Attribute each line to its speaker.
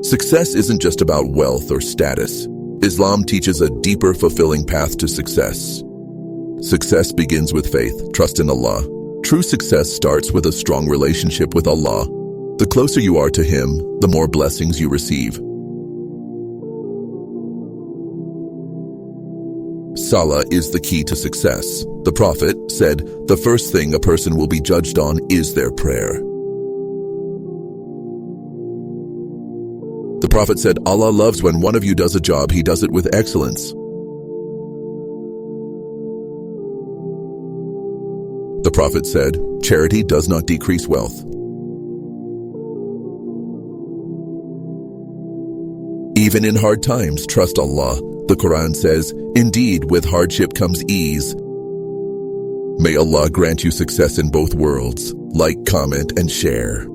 Speaker 1: Success isn't just about wealth or status. Islam teaches a deeper, fulfilling path to success. Success begins with faith, trust in Allah. True success starts with a strong relationship with Allah. The closer you are to Him, the more blessings you receive. Salah is the key to success. The Prophet said, the first thing a person will be judged on is their prayer. The Prophet said, Allah loves when one of you does a job, He does it with excellence. The Prophet said, charity does not decrease wealth. Even in hard times, trust Allah. The Quran says, indeed, with hardship comes ease. May Allah grant you success in both worlds. Like, comment, and share.